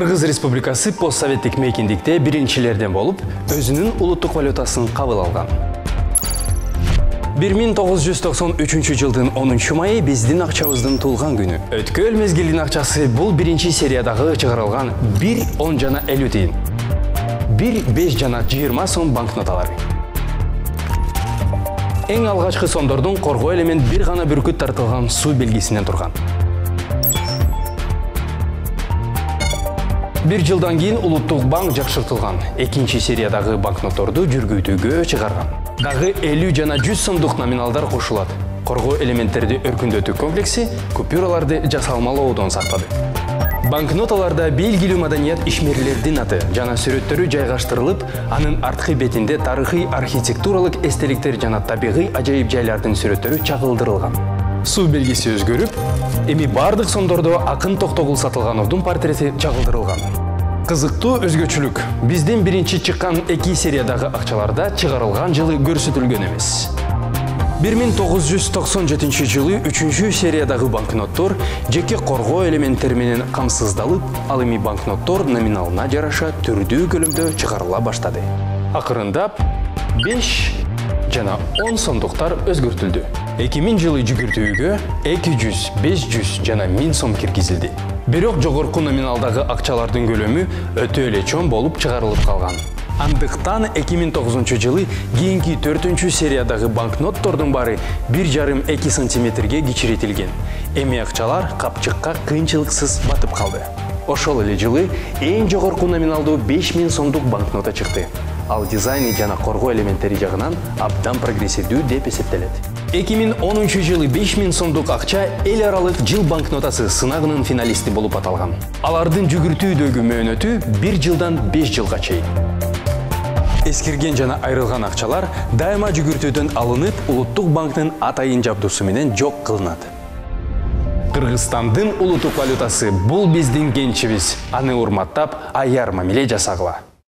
Кыргыз Республикасы постсоветтик мейкиндикте биринчилерден болуп, өзүнүн улуттук валютасын кабыл алган. 1993 жылдын 10 майы биздин акчабыздын туулган күнү. Өткөл мезгилдин акчасы бул биринчи сериядагы чыгарылган 1 10 жана 50 тиын, 1 5 жана 20 сом банкноталары. Эң алгачкы сомдордун коргоо элемент бир гана бүркүт тартылган суу белгисинен турган. Bir жылдан кийин улуттук банк жакшыртылган. Экинчи сериядагы банкнотторду жүргүйтүүгө чыгарган. Дагы 50 жана 100 сомдук номиналдар кошулат. Коргоо элементтерди өркүндөтүү комплекси купюраларды жасалмалоодон сактады. Банкноталарда белгилүү маданият ишмерлердин аты жана сүрөттөрү жайгаштырылып, анын арткы бетинде тарыхый архитектуралык эстеликтер жана табигый ажайып жайлардын сүрөттөрү чагылдырылган. Суу белгиси өзгөрүп, эми бардык сомдордо Акын Токтогул Сатылгановдун портрети чагылдырылган. Кызыктуу өзгөчөлүк, биздин биринчи чыккан 2 сериядагы акчаларда чыгарылган жылы көрсөтүлгөн эмес. 1997 жылы 3 сериядагы банкноттор жеке коргоо элементтери менен камсыздалып, ал эми банкноттор номиналына жараша түрдүү көлөмдө чыгарыла баштады. Акырындап 5 жана 10 сомдуктар өзгөртүлдү. 2000 жылы жүгүртүүгө 200, 500 жана 1000 сом киргизилди. Бирок жогорку номиналдагы акчалардын көлөмү өтө эле чоң болуп чыгарылып калган. Андыктан 2009 жылы кийинки 4 сериядагы банкноттордун баары 1,5-2 сантиметрге кичиретилген. Эми акчалар капчыкка кыйынчылыксыз батып калды. Ошол эле жылы эң жогорку номиналдуу 5000 сомдук банкнота чыкты. Ал дизайны жана коргоо элементтери жагынан абдан прогрессивдүү деп эсептелет. 2010 жылы 5000 сомдук акча эл аралык жыл банкнотасы сынагынын финалисти болуп аталган. Алардын жүгүртүүдөгү мөөнөтү 1 жылдан 5 жылга чейин. Эскирген жана айрылган акчалар дайыма жүгүртүүдөн алынып, улуттук банктын атайын жабдуусу менен жок кылынат. Кыргызстандын улуттук валютасы бул биздин кенчибиз. Аны урматтап, аяр мамиле жасагыла.